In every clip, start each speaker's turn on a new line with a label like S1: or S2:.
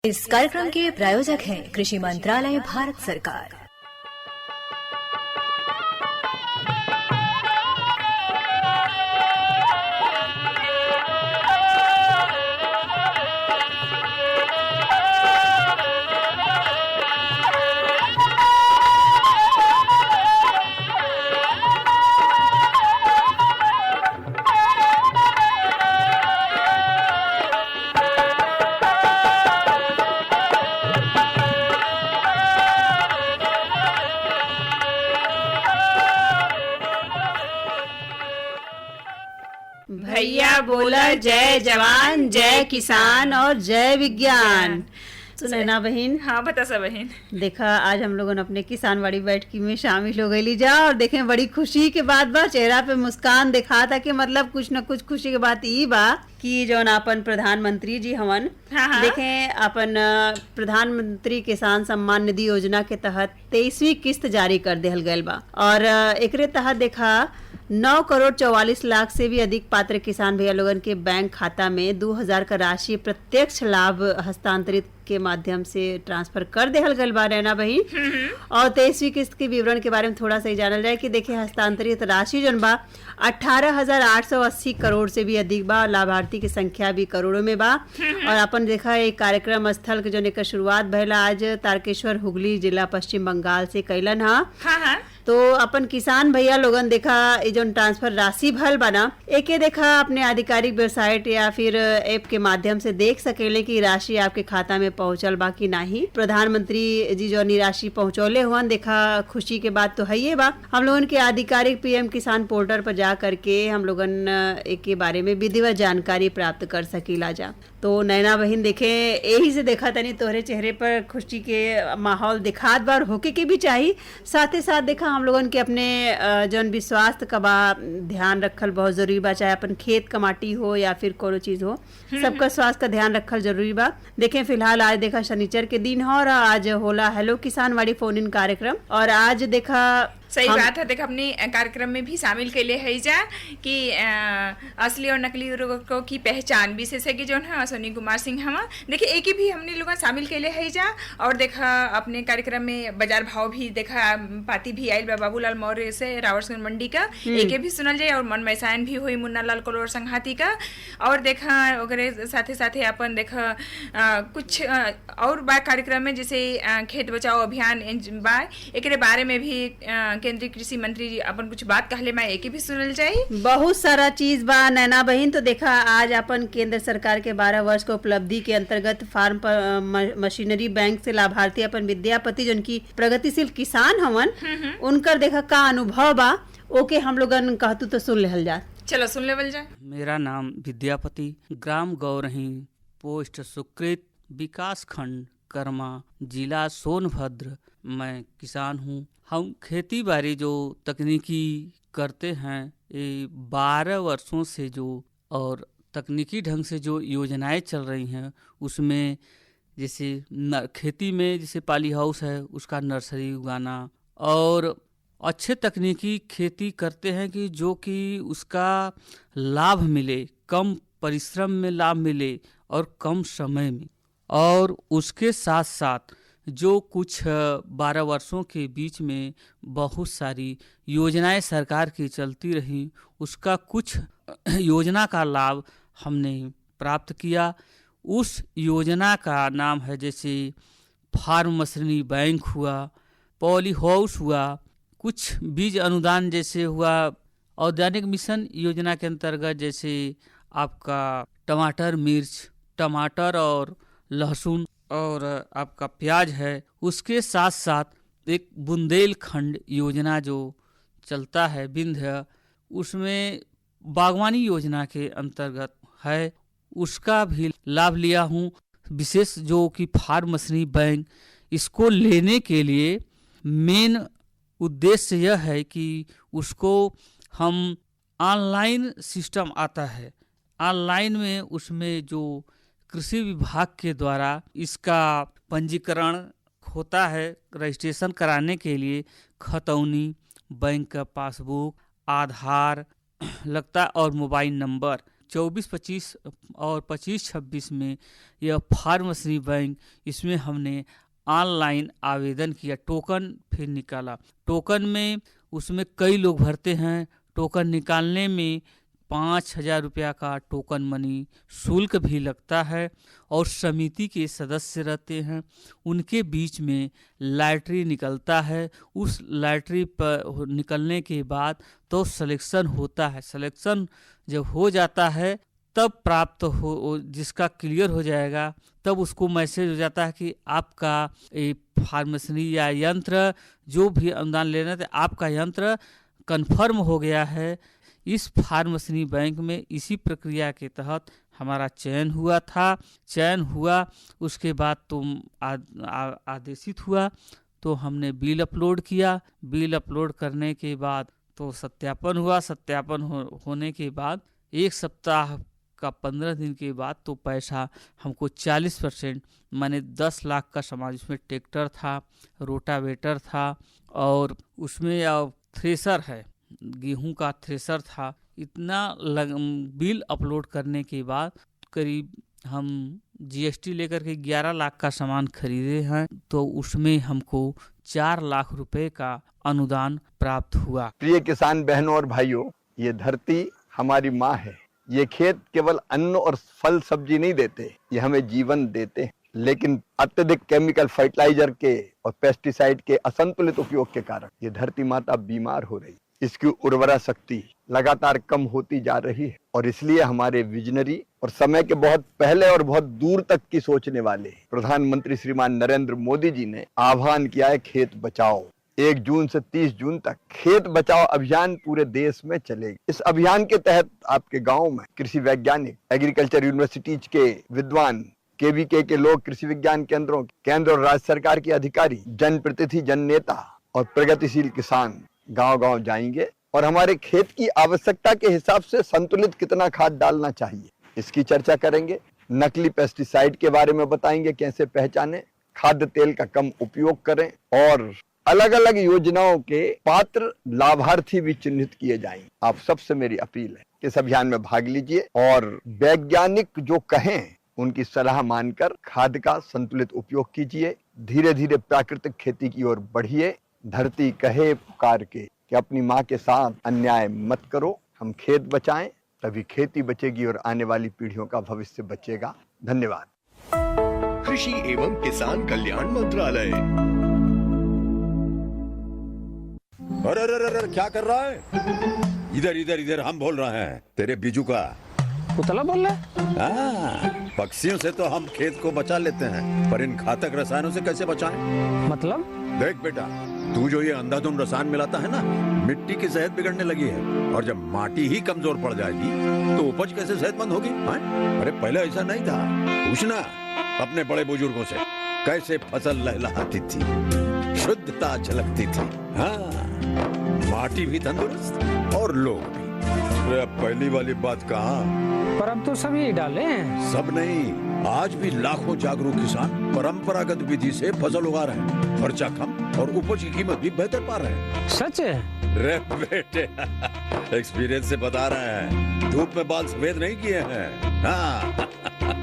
S1: इस कार्यक्रम के प्रायोजक हैं कृषि मंत्रालय, भारत सरकार।
S2: भैया बोला जय जवान जय किसान और जय विज्ञान। तो नैना बहन,
S3: हाँ बता सा बहन।
S2: देखा आज हम लोगों ने अपने किसानवाड़ी बैठकी में शामिल हो गई जा और देखें बड़ी खुशी के बात बा, चेहरा पे मुस्कान दिखा था कि मतलब कुछ न कुछ खुशी के बात ई बा कि जो अपन प्रधानमंत्री जी हवन, देखें अपन प्रधानमंत्री किसान सम्मान निधि योजना के तहत 23वीं किस्त जारी कर देहल गयल बा और एकरे तहत देखा 9 करोड़ 44 लाख से भी अधिक पात्र किसान भैया लोगन के बैंक खाता में 2000 का राशि प्रत्यक्ष लाभ हस्तांतरित के माध्यम से ट्रांसफर कर देहल गल बा नैना बहन। और 23वीं किस्त के विवरण के बारे में थोड़ा सा जानल जाए कि देखिए हस्तांतरित राशि जन बा 18,880 करोड़ से भी अधिक बा, लाभार्थी की संख्या भी करोड़ों में बा। और अपन देखा एक कार्यक्रम स्थल के जो एक शुरुआत भैला आज तारकेश्वर हुगली जिला पश्चिम बंगाल से कैलन हा। तो अपन किसान भैया लोगन देखा ये जो ट्रांसफर राशि भल बना एके देखा अपने आधिकारिक वेबसाइट या फिर ऐप के माध्यम से देख सकेले कि राशि आपके खाता में पहुंचल बा कि नहीं। प्रधानमंत्री जी जो राशि पहुंचौले हुआ देखा खुशी के बात तो है ये बा। हम लोगन के आधिकारिक पीएम किसान पोर्टल पर जा करके हम लोगन एक के बारे में विधिवत जानकारी प्राप्त कर सकीला जा। तो नैना बहन देखे यही से देखा तनी तोहरे चेहरे पर खुशी के माहौल दिखात बार होके के भी चाहिए। साथ ही साथ देखा हम लोगन के अपने जौन भी स्वास्थ्य का बा ध्यान रखल बहुत जरूरी बा, चाहे अपन खेत का माटी हो या फिर कोनो चीज हो, सबका स्वास्थ्य का ध्यान रखल जरूरी बा। देखें फिलहाल आज देखा शनिचर के दिन हो और आज होला हेलो किसान वाड़ी फोन इन कार्यक्रम और आज देखा
S3: सही बात है। देखा अपने कार्यक्रम में भी शामिल के लिए है जा कि असली और नकली उर्वरकों की पहचान विशेषज्ञ जो है अश्विनी कुमार सिंह हम देखिए एक ही भी हमने लोग शामिल के लिए है जा। और देखा अपने कार्यक्रम में बाजार भाव भी देखा पाती भी आयल बाबूलाल मौर्य से रावतगंज मंडी का एक भी सुनल जाए और मन मैसायन भी हुई मुन्ना लाल कलोर संघाती का। और देखा वगैरह साथे साथे अपन देखा कुछ और बा कार्यक्रम में जैसे खेत बचाओ अभियान बा एक बारे में भी केंद्रीय कृषि मंत्री जी अपन कुछ बात कहले मैं एक ही भी सुनल जाए।
S2: बहुत सारा चीज बा नैना बहन। तो देखा आज अपन केंद्र सरकार के 12 वर्ष के उपलब्धि के अंतर्गत फार्म मशीनरी बैंक से लाभार्थी अपन विद्यापति जो उनकी प्रगतिशील किसान हवन उनकर देखा का अनुभव बा ओके हम लोगन कहतू तो सुन लेहल जा।
S3: चलो सुन लेवल जाए।
S4: मेरा नाम विद्यापति, ग्राम गौरही, पोस्ट सुकृत, विकास खंड कर्मा, जिला सोनभद्र। मैं किसान हूँ। हम खेती बाड़ी जो तकनीकी करते हैं ये 12 वर्षों से जो और तकनीकी ढंग से जो योजनाएं चल रही हैं उसमें जैसे खेती में जैसे पॉली हाउस है उसका नर्सरी उगाना और अच्छे तकनीकी खेती करते हैं कि जो कि उसका लाभ मिले, कम परिश्रम में लाभ मिले और कम समय में। और उसके साथ साथ जो कुछ 12 वर्षों के बीच में बहुत सारी योजनाएं सरकार की चलती रही उसका कुछ योजना का लाभ हमने प्राप्त किया। उस योजना का नाम है जैसे फार्म मशीनरी बैंक हुआ, पॉली हाउस हुआ, कुछ बीज अनुदान जैसे हुआ, औद्यानिक मिशन योजना के अंतर्गत जैसे आपका टमाटर, मिर्च, टमाटर और लहसुन और आपका प्याज है। उसके साथ साथ एक बुंदेलखंड योजना जो चलता है विंध्य, उसमें बागवानी योजना के अंतर्गत है, उसका भी लाभ लिया हूँ। विशेष जो कि फार्म मशीनरी बैंक इसको लेने के लिए मेन उद्देश्य यह है कि उसको हम ऑनलाइन सिस्टम आता है, ऑनलाइन में उसमें जो कृषि विभाग के द्वारा इसका पंजीकरण होता है। रजिस्ट्रेशन कराने के लिए खतौनी, बैंक का पासबुक, आधार लगता और मोबाइल नंबर 24-25 और 25-26 में यह फार्मेसी बैंक, इसमें हमने ऑनलाइन आवेदन किया, टोकन फिर निकाला। टोकन में उसमें कई लोग भरते हैं। टोकन निकालने में 5,000 रुपया का टोकन मनी शुल्क भी लगता है और समिति के सदस्य रहते हैं, उनके बीच में लॉटरी निकलता है। उस लॉटरी पर निकलने के बाद तो सिलेक्शन होता है। सिलेक्शन जब हो जाता है तब प्राप्त हो, जिसका क्लियर हो जाएगा तब उसको मैसेज हो जाता है कि आपका फार्मेसी या यंत्र जो भी अनुदान लेना था, आपका यंत्र कन्फर्म हो गया है। इस फार्मेसी बैंक में इसी प्रक्रिया के तहत हमारा चयन हुआ था। चयन हुआ उसके बाद तुम आदेशित हुआ तो हमने बिल अपलोड किया। बिल अपलोड करने के बाद तो सत्यापन हुआ। सत्यापन होने के बाद 1 सप्ताह का 15 दिन के बाद तो पैसा हमको 40% माने 10 लाख का सामान, उसमें ट्रैक्टर था, रोटावेटर था और उसमें थ्रेसर है, गेहूं का थ्रेसर था। इतना बिल अपलोड करने के बाद करीब हम जीएसटी लेकर के 11 लाख का सामान खरीदे हैं, तो उसमें हमको 4 लाख रुपए का अनुदान प्राप्त हुआ।
S5: प्रिय किसान बहनों और भाइयों, ये धरती हमारी माँ है। ये खेत केवल अन्न और फल सब्जी नहीं देते, ये हमें जीवन देते हैं। लेकिन अत्यधिक केमिकल फर्टिलाइजर के और पेस्टिसाइड के असंतुलित उपयोग के कारण ये धरती माता बीमार हो रही, इसकी उर्वरा शक्ति लगातार कम होती जा रही है। और इसलिए हमारे विजनरी और समय के बहुत पहले और बहुत दूर तक की सोचने वाले प्रधानमंत्री श्रीमान नरेंद्र मोदी जी ने आह्वान किया है, खेत बचाओ। 1 जून से 30 जून तक खेत बचाओ अभियान पूरे देश में चलेगी। इस अभियान के तहत आपके गांव में कृषि वैज्ञानिक, एग्रीकल्चर यूनिवर्सिटीज के विद्वान, केवीके के लोग, कृषि विज्ञान केंद्रों, केंद्र और राज्य सरकार के अधिकारी, जनप्रतिनिधि, जन नेता और प्रगतिशील किसान गांव-गांव जाएंगे और हमारे खेत की आवश्यकता के हिसाब से संतुलित कितना खाद डालना चाहिए, इसकी चर्चा करेंगे। नकली पेस्टिसाइड के बारे में बताएंगे, कैसे पहचानें, खाद्य तेल का कम उपयोग करें और अलग अलग योजनाओं के पात्र लाभार्थी भी चिन्हित किए जाएंगे। आप सबसे मेरी अपील है कि इस अभियान में भाग लीजिए और वैज्ञानिक जो कहें उनकी सलाह मानकर खाद का संतुलित उपयोग कीजिए। धीरे धीरे प्राकृतिक खेती की ओर बढ़िए। धरती कहे पुकार के कि अपनी माँ के साथ अन्याय मत करो। हम खेत बचाएं, तभी खेती बचेगी और आने वाली पीढ़ियों का भविष्य बचेगा। धन्यवाद।
S6: कृषि एवं किसान कल्याण मंत्रालय।
S7: अरे अरे अरे क्या कर रहा है? इधर इधर इधर हम बोल रहे हैं तेरे बीजू का।
S8: पुतला बोल रहा है?
S7: हाँ, पक्षियों से तो हम खेत को बचा लेते हैं, पर इन घातक रसायनों से कैसे बचाएं?
S8: मतलब?
S7: देख बेटा, तू जो ये अंधाधुंध रसायन मिलाता है ना, मिट्टी की सेहत बिगड़ने लगी है। और जब माटी ही कमजोर पड़ जाएगी तो उपज कैसे सेहतमंद होगी? अरे पहले ऐसा नहीं था। पूछना अपने बड़े बुजुर्गों से, कैसे फसल लहलहाती थी, शुद्धता झलकती थी। हाँ, माटी भी तंदुरुस्त और लोग भी। अरे पहली वाली बात कहाँ?
S8: पर अब तो सब यही डाले हैं।
S7: सब नहीं, आज भी लाखों जागरूक किसान परंपरागत विधि से फसल उगा रहे हैं। खर्चा कम और उपज की कीमत भी बेहतर पा रहे हैं।
S8: सच है?
S7: रे बेटे, एक्सपीरियंस से बता रहे हैं। धूप में बाल सफेद नहीं किए हैं। हाँ।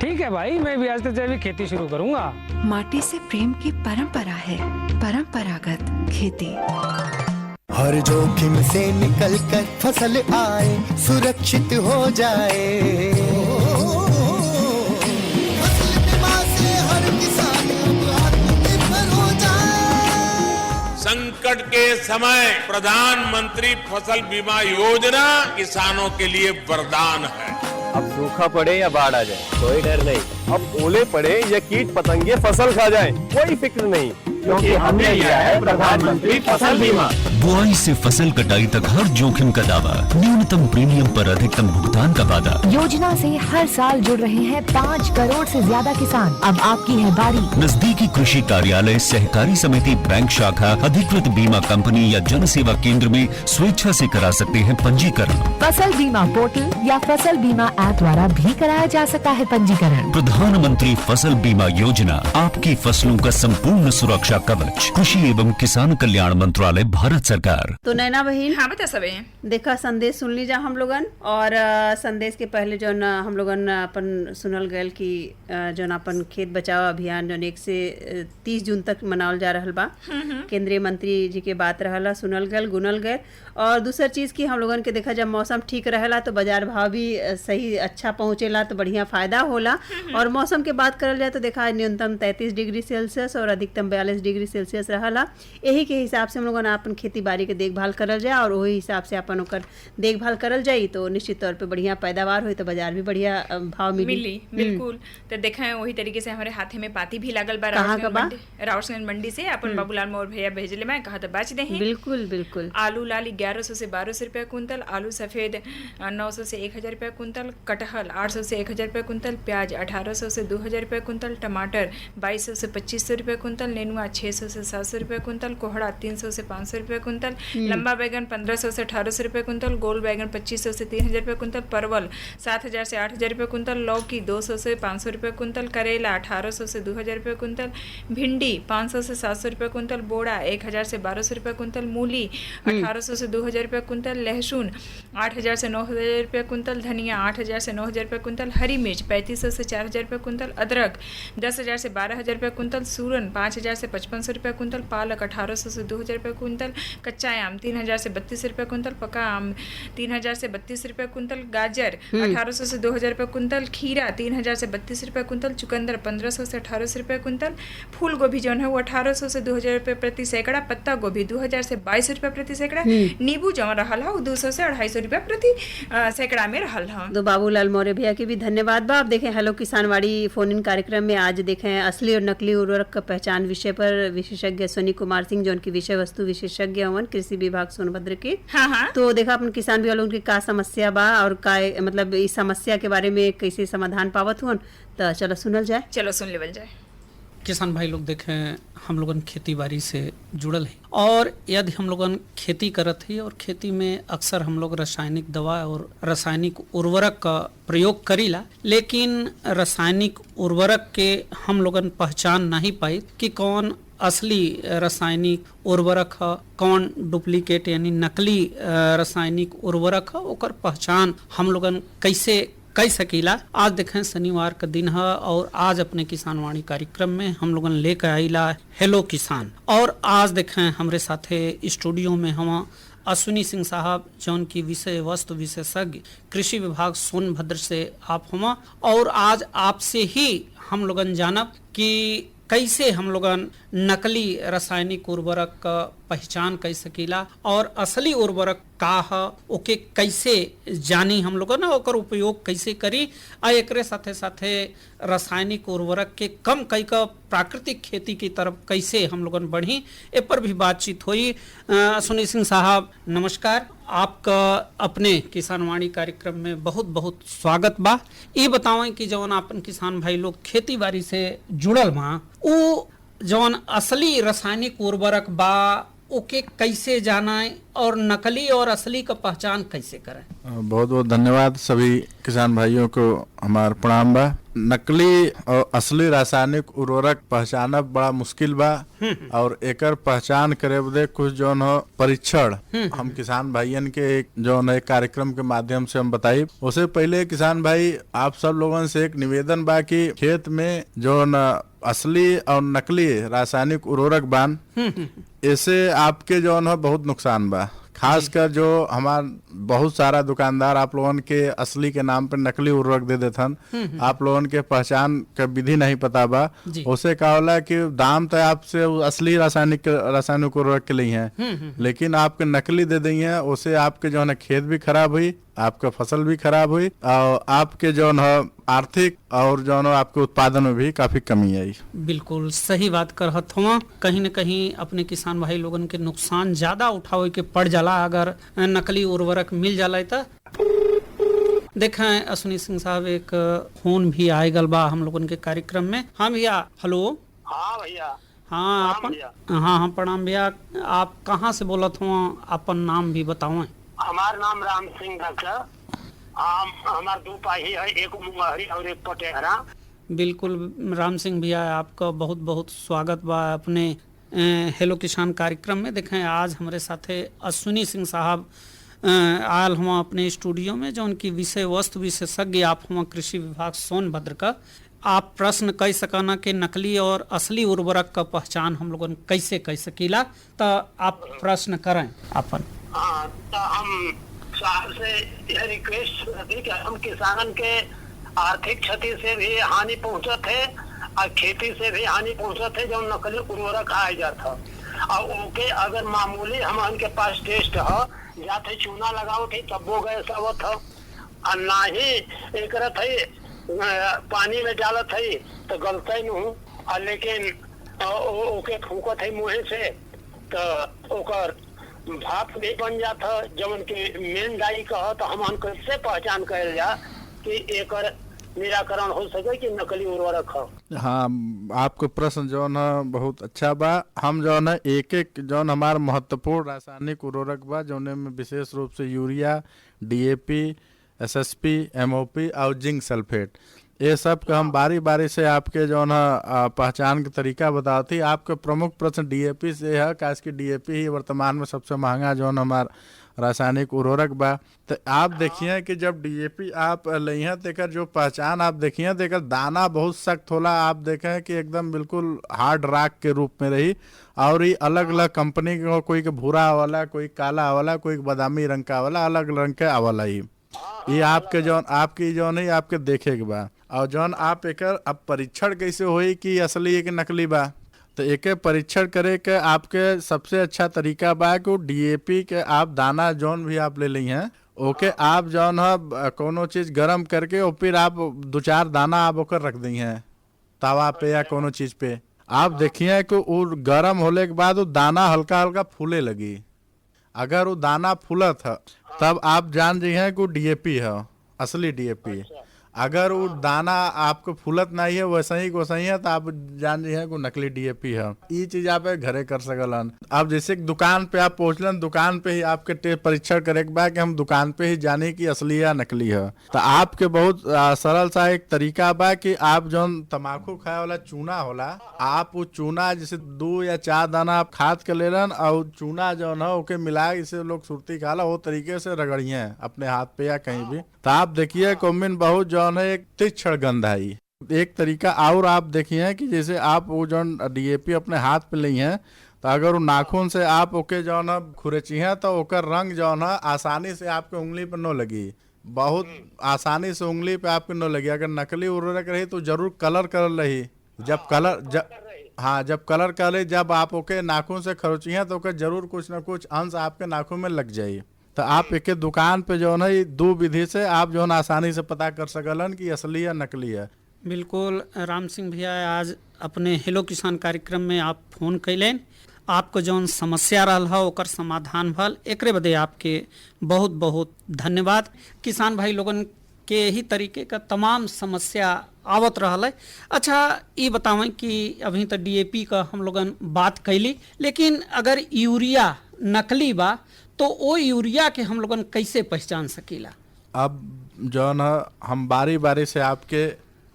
S8: ठीक है भाई, मैं भी आज से जैविक खेती शुरू करूंगा।
S9: माटी से प्रेम की परंपरा है परंपरागत खेती।
S10: हर जोखिम से निकल कर फसल आए, सुरक्षित हो जाए। फसल बीमा से हर किसान अब आत्मनिर्भर हो जाए।
S11: संकट के समय प्रधानमंत्री फसल बीमा योजना किसानों के लिए वरदान है।
S12: अब सूखा पड़े या बाढ़ आ जाए कोई डर नहीं। अब ओले पड़े या कीट पतंगे फसल खा जाए कोई फिक्र नहीं, क्योंकि हमने लिया है प्रधानमंत्री फसल बीमा।
S13: बुआई से फसल कटाई तक हर जोखिम का दावा, न्यूनतम प्रीमियम पर अधिकतम भुगतान का वादा।
S1: योजना से हर साल जुड़ रहे हैं 5 करोड़ से ज्यादा किसान। अब आपकी है बारी।
S13: नजदीकी कृषि कार्यालय, सहकारी समिति, बैंक शाखा, अधिकृत बीमा कंपनी या जन सेवा केंद्र में स्वेच्छा से करा सकते हैं पंजीकरण।
S1: फसल बीमा पोर्टल या फसल बीमा ऐप द्वारा भी कराया जा सकता है पंजीकरण।
S13: प्रधानमंत्री फसल बीमा योजना, आपकी फसलों का संपूर्ण सुरक्षा कवच। कृषि एवं किसान कल्याण मंत्रालय, भारत सरकार।
S2: तो नैना बहन,
S3: हाँ बता सबे।
S2: देखा संदेश सुन लीजा हम लोगन। और संदेश के पहले जौन हम लोगन अपन सुनल गयल कि जौन अपन खेत बचाओ अभियान जौन 1 से 30 जून तक मनावल जा रहल बा। केंद्रीय मंत्री जी के बात रहला, सुनल गयल, गुनल गयल। और दूसर चीज़ कि हम लोगन के देखा जब मौसम ठीक रहेला तो बाजार भाव भी सही अच्छा पहुँचेला तो बढ़िया फ़ायदा होला। और मौसम के बात करल जाए तो देखा न्यूनतम 33 डिग्री सेल्सियस और अधिकतम 42 डिग्री सेल्सियस रहला। यही के हिसाब से हम लोगन अपन खेती बाड़ी के देखभाल करल जाए और वही हिसाब से अपन ओकर देखभाल करल जाई तो निश्चित तौर पे बढ़िया पैदावार होई तो बाजार भी बढ़िया भाव मिली।
S3: बिल्कुल। तो देखें वही तरीके से हमारे हाथे में पाती भी लागल बा राउसगंज मंडी से अपन बाबूलाल मोर भैया भेजले मैं कहा तो बेच दे।
S2: बिल्कुल बिल्कुल।
S3: आलू लाल 1100 से 1200 रुपया कुंतल, आलू सफेद 900 से 1000 रुपया कुंतल, कटहल 800 से 1000 रुपया कुंतल, प्याज 1800 से 2000 रुपया कुंतल, टमाटर 2200 से 2500 रुपया कुंतल, नेनुआ 600 से 700 रुपया कुंतल, कोहड़ा 300 से 500 रुपया कुंतल, लंबा बैगन 1500 से 1800 रुपया कुंतल, गोल बैगन 2500 से 3000 रुपया कुंतल, परवल 7000 से 8000 रुपया कुंतल, लौकी 200 से 500 रुपया कुंतल, करेला 1800 से 2000 रुपया कुंतल, भिंडी 500 से 700 रुपया कुंतल, बोड़ा 1000 से 1200 रुपया कुंतल, मूली 1800 से 2000 रुपया कुंतल, लहसुन 8000 से 9000 रुपया कुंतल, धनिया 8000 से 9000 रुपया कुंतल, हरी मिर्च 3500 से 4000 रुपया कुंतल, अदरक 10000 से 12000 रुपया कुंतल, सूरन 5000 से 5500 रुपया कुंतल, पालक 1800 से 2000 रुपया कुंतल, कच्चा आम 3000 से 32 रुपया कुंतल, पका आम 3000 से 32 रुपया कुंतल, गाजर 1800 से 2000 रुपया कुंतल, खीरा 3000 से 32 रुपया कुंतल, चुकंदर 1500 से 1800 रुपया कुंतल, फूल गोभी जो है वो 1800 से 2000 रुपये प्रति सैकड़ा, पत्ता गोभी 2000 से 2200 रुपया प्रति सैकड़ा, नींबू जो रहल है वो 200 से 250 रुपया प्रति सैकड़ा में रहल है।
S2: तो बाबूलाल मौर्य भैया के भी धन्यवाद बा। आप देखें हेलो किसानवाड़ी फोन इन कार्यक्रम में आज देखें असली और नकली उर्वरक का पहचान विषय पर विशेषज्ञ अश्विनी कुमार सिंह जो उनकी विषय वस्तु विशेषज्ञ हवन कृषि विभाग सोनभद्र के। तो देखा अपन किसान भी वालों की का समस्या बा और का मतलब इस समस्या के बारे में कैसे समाधान पावत हुन तो चलो सुनल जाए।
S3: चलो सुन लेवल जाए।
S8: किसान भाई लोग देखें हम लोगन खेती बाड़ी से जुड़ल है और यदि हम लोगन खेती करत ही और खेती में अक्सर हम लोग रासायनिक दवा और रासायनिक उर्वरक का प्रयोग करीला, लेकिन रासायनिक उर्वरक के हम लोगन पहचान नहीं पाई कि कौन असली रासायनिक उर्वरक है, कौन डुप्लीकेट यानी नकली रासायनिक उर्वरक है, ओकर पहचान हम लोगन कैसे कई सकीला। आज देखें शनिवार का दिन है और आज अपने किसान वाणी कार्यक्रम में हम लोगन लेकर आईला हेलो किसान। और आज देखें हमारे साथे स्टूडियो में हम अश्विनी सिंह साहब जौन की विषय वस्तु विशेषज्ञ कृषि विभाग सोनभद्र से आप हम और आज आपसे ही हम लोगन जानब कि कैसे हम लोगन नकली रासायनिक उर्वरक का पहचान कर सकीला और असली उर्वरक का है ओके कैसे जानी हम लोगन ओकर उपयोग कैसे करी आ एकरे साथे साथे रासायनिक उर्वरक के कम कई का प्राकृतिक खेती की तरफ कैसे हम लोगन बढ़ी ए पर भी बातचीत हुई। अश्विनी सिंह साहब नमस्कार, आपका अपने किसान वाणी कार्यक्रम में बहुत बहुत स्वागत बा। ये बतावें कि जवन अपन किसान भाई लोग खेती बाड़ी से जुड़ल बा वो जवन असली रासायनिक उर्वरक बा ओके कैसे जानाए और नकली और असली का पहचान कैसे करें।
S14: बहुत बहुत धन्यवाद सभी किसान भाइयों को हमार प्रणाम बा। नकली और असली रासायनिक उर्वरक पहचानब बड़ा मुश्किल बा और एकर पहचान करे बदे कुछ जौन हो परीक्षण हम किसान भाइयन के एक जौन है कार्यक्रम के माध्यम से हम बताई। उससे पहले किसान भाई आप सब लोगों से एक निवेदन बा कि खेत में जौन असली और नकली रासायनिक उर्वरक बान इससे आपके जौन है बहुत नुकसान बा। खासकर जो हमार बहुत सारा दुकानदार आप लोगन के असली के नाम पे नकली उर्वरक दे देथन, आप लोगन के पहचान का विधि नहीं पता बा। उसे का होला कि दाम तो आपसे असली रासायनिक उर्वरक के लिए हैं लेकिन आपके नकली दे दी है, उसे आपके जो है खेत भी खराब हुई, आपका फसल भी खराब हुई और आपके जो है आर्थिक और जो है आपके उत्पादन में भी काफी कमी आई।
S8: बिल्कुल सही बात करत हुआ। कहीं न कहीं अपने किसान भाई लोगन के नुकसान ज्यादा उठावे के पड़ जाला अगर नकली उर्वरक मिल जाला। तो देखें अश्विनी सिंह साहब एक फोन भी आए गल बा हम लोगन के कार्यक्रम में। हाँ भैया, हेलो।
S15: हाँ भैया।
S8: हाँ हाँ प्रणाम भैया। आप कहाँ से बोलत हो, अपन नाम भी बताओ।
S15: हमार नाम राम सिंह डॉक्टर। हमार दो पाही है, एक मुंगहरी और एक पटेहरा।
S8: बिल्कुल राम सिंह भैया, आपका बहुत बहुत स्वागत बा अपने हेलो किसान कार्यक्रम में। देखें आज हमारे साथे अश्विनी सिंह साहब आयल हम अपने स्टूडियो में जो उनकी विषय वस्तु विशेषज्ञ आप हम कृषि विभाग सोनभद्र का। आप प्रश्न कह सकना कि नकली और असली उर्वरक का पहचान हम लोगन कैसे कह सकीला, तो आप प्रश्न करें अपन।
S15: हाँ, तो हम साहब से यह रिक्वेस्ट थी कि हम किसानन के आर्थिक क्षति से भी हानि पहुंचत है और खेती से भी हानि पहुंचत है जो नकली उर्वरक आए जाता, और ओके अगर मामूली हम के पास टेस्ट है जाते चूना लगाओ थे तब वो गए सब था, और ना ही एक पानी में डालत है तो गलत ही नहीं, और लेकिन ओके फूकत है मुँह से तो ओकर भाप नहीं बन जाता जवन के मेन दाई कह, तो हम कैसे पहचान कर जा कि एक निराकरण हो सके कि नकली उर्वरक है।
S14: हाँ, आपको प्रश्न जो है बहुत अच्छा बा। हम जो है एक एक जो हमारा महत्वपूर्ण रासायनिक उर्वरक बा जौने में विशेष रूप से यूरिया, डीएपी, एसएसपी, एमओपी और जिंक सल्फेट, ये सब का हम बारी बारी से आपके जो है पहचान का तरीका बताती। आपके प्रमुख प्रश्न डीएपी से है, खास की डीएपी ही वर्तमान में सबसे महंगा जो है हमारा रासायनिक उर्वरक बा। तो आप देखिए कि जब डीएपी आप लिया तो जो पहचान आप देखिए तो दाना बहुत सख्त होला, आप देखें कि एकदम बिल्कुल हार्ड रॉक के रूप में रही, और ये अलग अलग कंपनी के, कोई के भूरा वाला, कोई काला वाला, कोई बादामी रंग का वाला, अलग रंग के वाला ही ये आपके जौन आपकी जो नहीं आपके देखे के बा। और जौन आप एक अब परीक्षण कैसे होई कि असली है कि नकली बा, तो एक परीक्षण करे के आपके सबसे अच्छा तरीका बा कि डीएपी के आप दाना जौन भी आप ले ली हैं ओके आप जौन है कोनो चीज़ गरम करके और फिर आप 2-4 दाना आप ओकर रख दी हैं तवा पे या कोनो चीज़ पे, आप देखिए कि वो गरम होने के बाद वो दाना हल्का हल्का फूले लगी। अगर वो दाना फूलत है तब आप जान जी हैं कि वो डीएपी है, असली डीएपी। अगर वो दाना आपको फूलत नहीं है वैसा ही है तो आप जान जी हैं कि नकली डीएपी है। ये चीज आप घरे कर सकलन। अब जैसे दुकान पे आप पहुंचलन, दुकान पे ही आपके परीक्षण करे के बाद कि हम दुकान पे ही जाने की असली या नकली है, तो आपके बहुत सरल सा एक तरीका बा कि आप जो तम्बाकू खाए वाला चूना होला, आप वो चूना जैसे 2 या 4 दाना आप खाद के लेलन और चूना जो है ओके मिला, इसे लोग सुरती खाला वो तरीके से रगड़िए अपने हाथ पे या कहीं भी, तो आप देखिए कोमिन बहुत जो है एक तीक्ष्ण गंध आई। एक तरीका और आप देखिए कि जैसे आप वो जो डीएपी अपने हाथ पे ली हैं तो अगर वो नाखून से आप ओके जो है खुरची हैं तो ओकर रंग जो है आसानी से आपके उंगली पर न लगी, बहुत आसानी से उंगली पे आपके न लगी। अगर नकली उर्वरक रही तो जरूर कलर कर रही, जब कलर कर जब आप ओके नाखून से खरोची हैं तो ओके जरूर कुछ न कुछ अंश आपके नाखून में लग जाये। तो आप एक दुकान पे जो है 2 विधि से आप जो है आसानी से पता कर सकलन कि असली या नकली है।
S8: बिल्कुल राम सिंह भैया, आज अपने हेलो किसान कार्यक्रम में आप फोन कैलें, आपको जौन समस्या रहा है ओकर समाधान भल, एकरे बदे आपके बहुत बहुत धन्यवाद। किसान भाई लोगन के ही तरीके का तमाम समस्या आवत रहा है। अच्छा ये बतावें कि अभी तो डीएपी का हम लोगन बात कैली, लेकिन अगर यूरिया नकली बा तो वो यूरिया के हम लोगन कैसे पहचान सकीला?
S14: अब जो न हम बारी बारी से आपके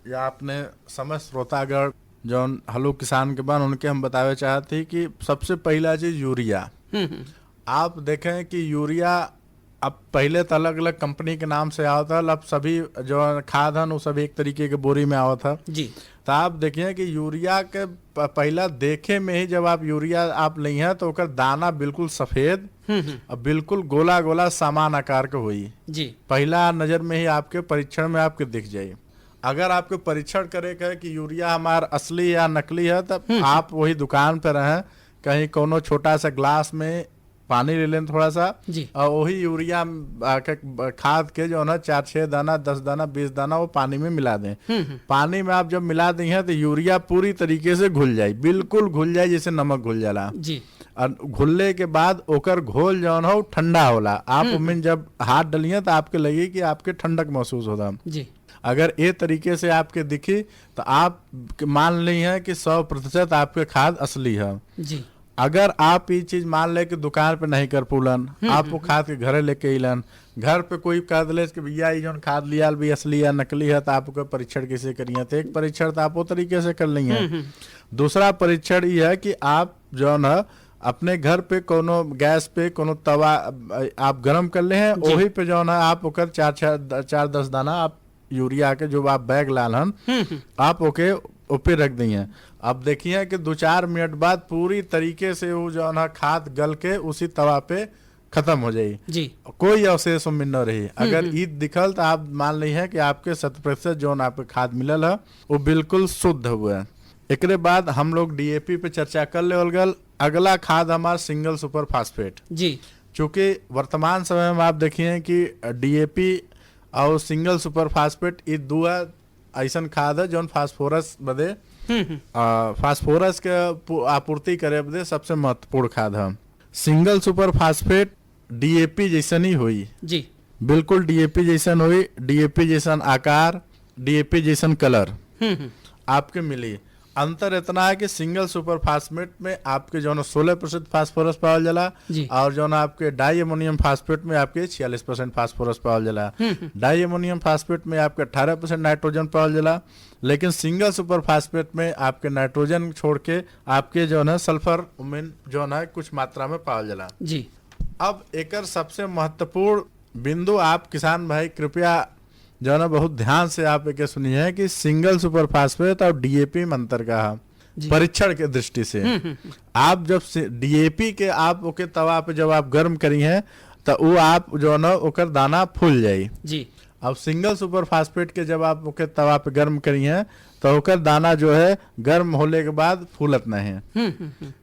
S14: या अपने समस्त श्रोतागढ़ जो हलो किसान के बाद उनके हम बतावे चाहते कि सबसे पहला चीज यूरिया। आप देखें कि यूरिया अब पहले तो अलग अलग कंपनी के नाम से आवता था, अब सभी जो खाद है वो सभी एक तरीके के बोरी में आवा था
S8: जी।
S14: तो आप देखिए कि यूरिया के पहला देखे में ही जब आप यूरिया आप ली हैं तो ओकर दाना बिल्कुल सफेद और बिल्कुल गोला गोला समान आकार के हुई
S8: जी।
S14: पहला नजर में ही आपके परीक्षण में आपके दिख जाये। अगर आपको परीक्षण करे का कि यूरिया हमारा असली या नकली है तब आप वही दुकान पे रहें, कहीं कोनो छोटा सा ग्लास में पानी ले लें थोड़ा सा
S8: जी।
S14: और वही यूरिया खाद के जो है 4-6 दाना 10 दाना 20 दाना वो पानी में मिला दें। पानी में आप जब मिला दी हैं तो यूरिया पूरी तरीके से घुल जाए, बिल्कुल घुल जाए जैसे नमक घुल जाला
S8: जी।
S14: और घुलने के बाद ओकर घोल जो है ठंडा होला, आप उनमें जब हाथ डलिए तो आपके लगे कि आपके ठंडक महसूस होता
S8: जी।
S14: अगर ये तरीके से आपके दिखी तो आप मान ली है कि 100% आपके खाद असली है
S8: जी।
S14: अगर आप ये चीज मान ले कि दुकान पे नहीं कर पुलन, आप वो खाद के घरे लेके अलन, घर पे कोई कह दिले कि भैया ये जो खाद लिया भी असली या नकली है तो आपको परीक्षण कैसे करिए, तो एक परीक्षण तो आप वो तरीके से कर ली है। दूसरा परीक्षण ये है कि आप जो है अपने घर पे कोनो गैस पे कोनो तवा आप गरम कर ले हैं, वही पे जो है आप ओकर 4-10 दाना आप यूरिया के जो आप बैग लाल हन आप ओके ऊपर रख दिए। अब देखिए कि 2-4 मिनट बाद पूरी तरीके से वो जो है खाद गल के उसी तवा पे खत्म हो जाये
S8: जी,
S14: कोई अवशेष में न रही। अगर ईद दिखल तो आप मान ली है कि आपके 100% जो आपके खाद मिलल है वो बिल्कुल शुद्ध हुआ है। एकरे बाद हम लोग डीएपी पे चर्चा कर ले गल। अगला खाद हमारा सिंगल सुपर फास्फेट
S8: जी,
S14: चूंकि वर्तमान समय में आप देखिए कि डीएपी और सिंगल सुपर फास्फेट ये दो ऐसा खाद है जो फास्फोरस बदे फास्फोरस के आपूर्ति करे बदे सबसे महत्वपूर्ण खाद है। सिंगल सुपर फास्फेट डीएपी जैसन ही हुई
S8: जी,
S14: बिल्कुल डीएपी जैसन हुई, डीएपी जैसन आकार, डीएपी जैसन कलर आपके मिली। अंतर इतना है कि सिंगल सुपर फास्फेट में आपके जो 16% फास्फोरस पावल जाला और जो आपके डाई अमोनियम फास्फेट में आपके 46% फास्फोरस पावल जाला। डाई अमोनियम फास्फेट में आपके 18% नाइट्रोजन पावल जाला, लेकिन सिंगल सुपर फास्फेट में आपके नाइट्रोजन छोड़ के आपके जो है सल्फर जो है कुछ मात्रा में पावल जाला
S8: जी।
S14: अब एकर सबसे महत्वपूर्ण बिंदु आप किसान भाई कृपया जो है बहुत ध्यान से आप एक सुनिए कि सिंगल सुपर फास्फेट और डीएपी में अंतर का परीक्षण के दृष्टि से आप जब डीएपी के आप ओके तवा पे जब आप गर्म करी हैं तो वो आप जो है ना ओकर दाना फूल जाये
S8: जी।
S14: अब सिंगल सुपर फास्फेट के जब आप ओके तवा पे गर्म करी हैं तो ओकर दाना जो है गर्म होने के बाद फूलत नहीं है।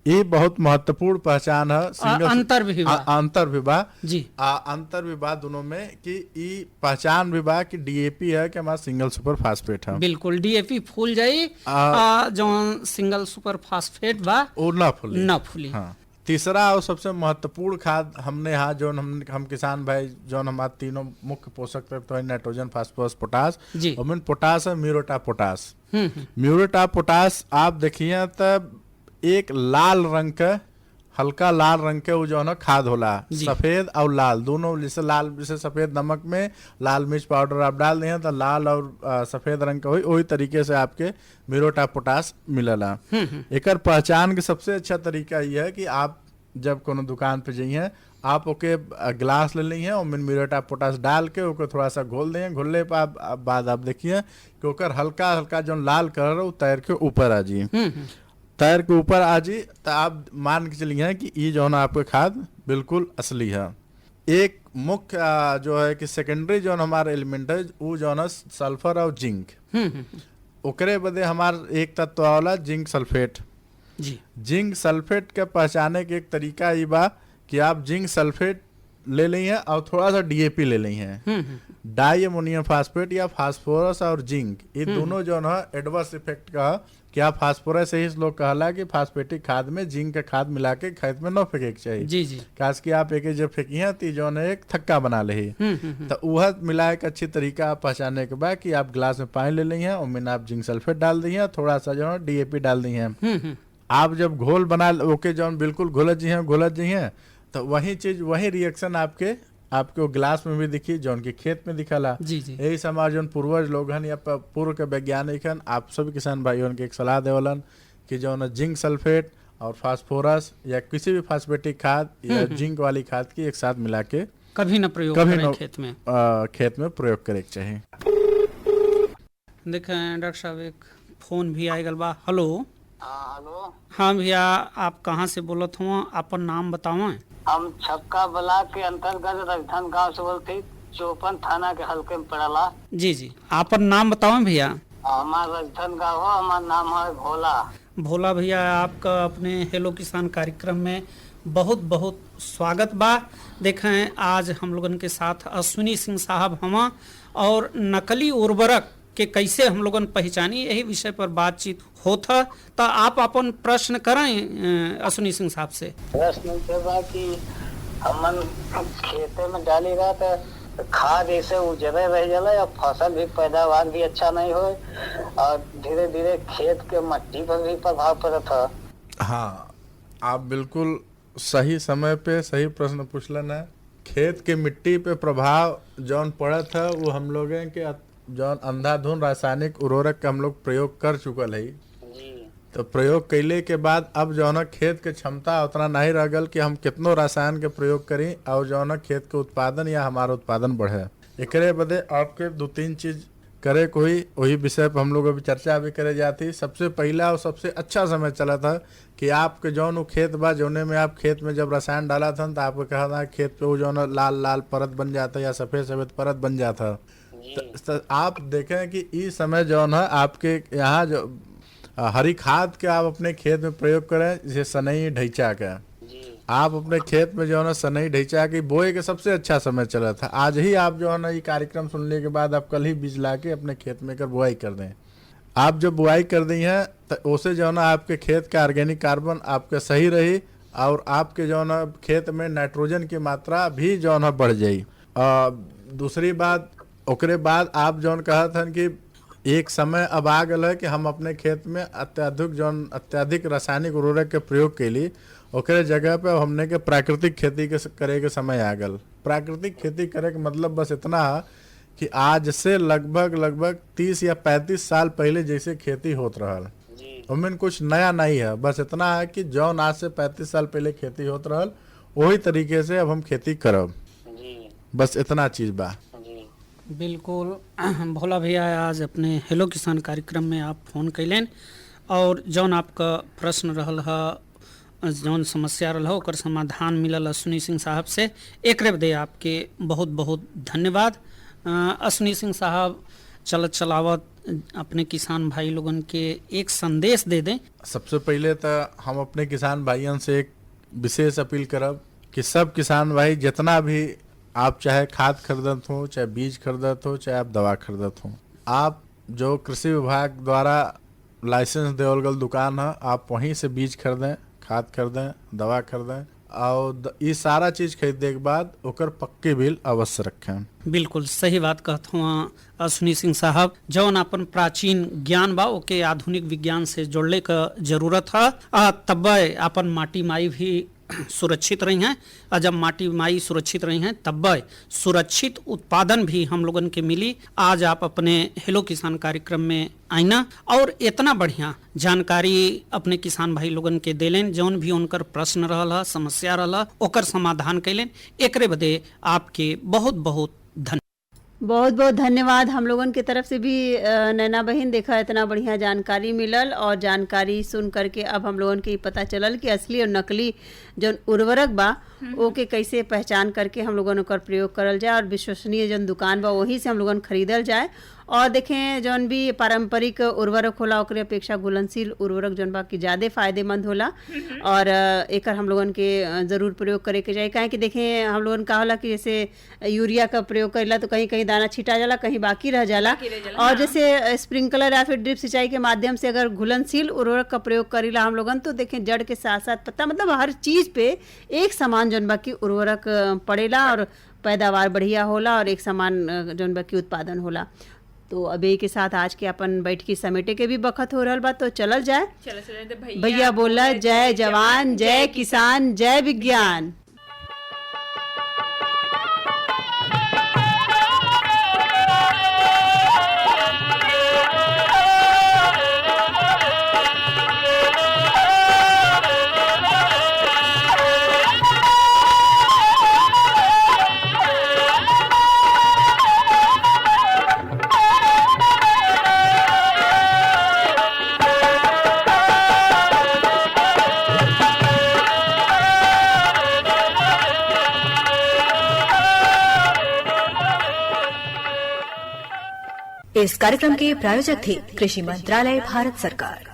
S14: ये बहुत महत्वपूर्ण पहचान है सिंगल अंतर विवाह
S8: जी,
S14: अंतर विवाह दोनों में कि ये पहचान विवाह की डीएपी है कि हमारा सिंगल सुपर फास्फेट है।
S8: बिल्कुल डीएपी फूल जाये जो सिंगल सुपर फास्फेट बा
S14: वो ना फूली।
S8: हाँ।
S14: तीसरा और सबसे महत्वपूर्ण खाद हमने यहाँ जो हम किसान भाई जो हमारे तीनों मुख्य पोषक तत्व है नाइट्रोजन, फास्फोरस, पोटास, और पोटास है muriate of potash. Muriate of potash आप देखिए तब एक लाल रंग का हल्का लाल रंग के वो जो है ना खाद होला, सफेद और लाल दोनों। जैसे लाल जैसे सफेद नमक में लाल मिर्च पाउडर आप डाल दें तो लाल और सफेद रंग का वही तरीके से आपके म्यूरेट ऑफ पोटास मिलला। एकर पहचान के सबसे अच्छा तरीका यह है कि आप जब कोनो दुकान पे जाइए आप ओके गिलास ले ली और म्यूरेट ऑफ पोटास डाल के ओके थोड़ा सा घोल दें। घोलने पर बाद आप देखिए कि ओकर हल्का हल्का जो लाल कलर है तैर के ऊपर आ जी, तैर के ऊपर आ जी तो आप मान के चलिए कि ये जो है आपके खाद बिल्कुल असली है। एक मुख्य जो है कि सेकेंडरी जो हमारा एलिमेंट है वो जो है सल्फर और जिंक। ओकरे बदे हमार एक तत्व वाला जिंक सल्फेट
S8: जी।
S14: जिंक सल्फेट के पहचाने के एक तरीका ये बा कि आप जिंक सल्फेट ले ली हैं और थोड़ा सा डीएपी ले ली हैं। डाई अमोनियम फास्फेट या फास्फोरस और जिंक ये दोनों जो है एडवर्स इफेक्ट का क्या फास्फोरस से ही लोग कहला कि फास्फेटिक खाद में जिंक का खाद मिला के खेत में न फेंके के चाहिए
S8: जी जी।
S14: खास की आप एक जब फेंकी है तो जो है एक थक्का बना ले तो वह मिला एक अच्छी तरीका आप पहचानने के बाद कि आप गिलास में पानी ले ली हैं और मैंने आप जिंक सल्फेट डाल दी है, थोड़ा सा जो है डीएपी डाल दी है। आप जब घोल बना ओके जो बिल्कुल घोलत जी हैं तो वही चीज वही रिएक्शन आपके गिलास में भी दिखी जो उनके खेत में दिखला। यही समाज जो पूर्वज लोग हैं या पूर्व के वैज्ञानिक हैं आप सभी किसान भाइयों के एक सलाह देवलन कि जो न जिंक सल्फेट और फास्फोरस या किसी भी फास्फेटिक खाद या जिंक वाली खाद की एक साथ मिला के
S8: कभी न प्रयोग करें
S14: खेत में प्रयोग करे चाहिए।
S8: देखें डॉक्टर साहब एक फोन भी आएगा बा। Hello
S15: hello.
S8: हाँ भैया आप कहाँ से बोलत हो, अपन नाम बताओ।
S15: हम छक्का ब्लॉक के अंतर्गत राजस्थान गांव से बोलते, चौपन थाना के हल्के में पड़ला।
S8: जी जी, अपन नाम बताओ भैया।
S15: हमारा राजस्थान गांव है, हमारा नाम है भोला।
S8: भोला भैया आपका अपने हेलो किसान कार्यक्रम में बहुत बहुत स्वागत बा। देखें आज हम लोगन के साथ अश्विनी सिंह साहब हम और नकली उर्वरक के कैसे हम लोगन पहचानी यही विषय पर बातचीत होता। तो आप अपन प्रश्न करें अश्विनी सिंह साहब से।
S15: प्रश्न कि हमन खेते में डाली रहा तो खाद ऐसे उजरे रह जाला और फसल भी पैदावार भी अच्छा नहीं हो और धीरे धीरे खेत के मिट्टी पर भी प्रभाव पड़ता है।
S14: हाँ आप बिल्कुल सही समय पे सही प्रश्न पूछलन है। खेत के मिट्टी पे प्रभाव जौन पड़ा था वो हम लोग के जौन अंधाधुन रासायनिक उर्वरक का हम लोग प्रयोग कर चुकल है तो प्रयोग कैले के बाद अब जो है खेत के क्षमता उतना नहीं रह गल कि हम कितनो रसायन के प्रयोग करी और जो है खेत के उत्पादन या हमारा उत्पादन बढ़े। एकरे बदे आपके 2-3 चीज करे कोई वही विषय पर हम लोग अभी चर्चा भी करे जाती। सबसे पहला और सबसे अच्छा समय चला था कि आपके जौन वो खेत बा जौने में आप खेत में जब रसायन डाला था तो आपको कहा था खेत पे वो जो है लाल लाल परत बन जाता या सफेद सफेद परत बन जाता। तो आप देखें कि इस समय जो है आपके यहाँ जो हरी खाद के आप अपने खेत में प्रयोग करें, जैसे सनई ढैचा का आप अपने खेत में जो है ना सनई ढैचा की बोए के सबसे अच्छा समय चला था। आज ही आप जो है ना ये कार्यक्रम सुनने के बाद आप कल ही बीज ला के अपने खेत में कर बुआई कर दें। आप जब बुआई कर दी है तो उससे जो है ना आपके खेत का ऑर्गेनिक कार्बन आपका सही रही और आपके जो है ना खेत में नाइट्रोजन की मात्रा भी जो है ना बढ़ जाई। दूसरी बात ओकरे बाद आप जो कहा था कि एक समय अब आ गया है कि हम अपने खेत में अत्यधिक रासायनिक उर्वरक के प्रयोग के लिए ओकरे जगह पे हमने के प्राकृतिक खेती के करे के समय आ गल। प्राकृतिक खेती करे के मतलब बस इतना है कि आज से लगभग 30 या 35 साल पहले जैसे खेती होत रहल, उनमें कुछ नया नहीं है। बस इतना है कि जौन आज से 35 साल पहले खेती होत रहल वही तरीके से अब हम खेती करब, बस इतना चीज बा।
S8: बिल्कुल भोला भैया, आज अपने हेलो किसान कार्यक्रम में आप फ़ोन कैलन और जौन आपका प्रश्न रहल है, जौन समस्या रहल ओकर समाधान मिलल अश्विनी सिंह साहब से, एक बदे आपके बहुत बहुत धन्यवाद। अश्विनी सिंह साहब चलत चलावत अपने किसान भाई लोगन के एक संदेश दे दें।
S14: सबसे पहले तो हम अपने किसान भाइयों से एक विशेष अपील करब कि सब किसान भाई जितना भी आप चाहे खाद खरीदत हो, चाहे बीज खरीदत हो, चाहे आप दवा खरीदत हो, आप जो कृषि विभाग द्वारा लाइसेंस देवल गल दुकान है आप वहीं से बीज खरीदें, खाद खरीदें, दवा खरीदें और ये सारा चीज खरीदने के बाद ओकर पक्के बिल अवश्य रखें। बिल्कुल
S8: सही बात कहत हूँ अश्विनी सिंह साहब, जौन अपन प्राचीन ज्ञान बा ओके आधुनिक विज्ञान से जोड़ने का जरूरत है, तब अपन माटी माई भी सुरक्षित रही हैं। और जब माटी माई सुरक्षित रही हैं तब सुरक्षित उत्पादन भी हम लोगन के मिली। आज आप अपने हेलो किसान कार्यक्रम में आईना और इतना बढ़िया जानकारी अपने किसान भाई लोगन के देलें, जौन भी उनकर प्रश्न रहला, समस्या रहला, ओकर समाधान कैलें। एकरे बदे आपके बहुत बहुत
S2: बहुत बहुत धन्यवाद हम लोगन के तरफ से भी। नैना बहन, देखा इतना बढ़िया जानकारी मिलल और जानकारी सुन करके अब हम लोगन के पता चलल कि असली और नकली जो उर्वरक बा ओके कैसे पहचान करके हम लोगन ओकर प्रयोग करल जाए और विश्वसनीय जो दुकान बा वही से हम लोगन खरीदल जाए। और देखें जौन भी पारंपरिक उर्वरक होला ओकरे अपेक्षा घुलनशील उर्वरक जौन बा कि ज़्यादा फायदेमंद होला और एकर हम लोगन के ज़रूर प्रयोग करे के चाहिए। काहे कि देखें हम लोगन का होला कि जैसे यूरिया का प्रयोग करेला तो कहीं कहीं दाना छिटा जाला, कहीं बाकी रह जाला। और जैसे स्प्रिंकलर या फिर ड्रिप सिंचाई के माध्यम से अगर घुलनशील उर्वरक का प्रयोग करेला हम लोगन तो देखें जड़ के साथ साथ पत्ता, मतलब हर चीज़ पे एक समान जौन बा की उर्वरक पड़ेला और पैदावार बढ़िया होला और एक समान जौन बा की उत्पादन होला। तो अभी के साथ आज के अपन बैठकी समेटे के भी बखत हो रहा बा, तो चलल जाए। भैया बोला जय जवान जय किसान जय विज्ञान।
S1: इस कार्यक्रम के प्रायोजक थे कृषि मंत्रालय, भारत सरकार।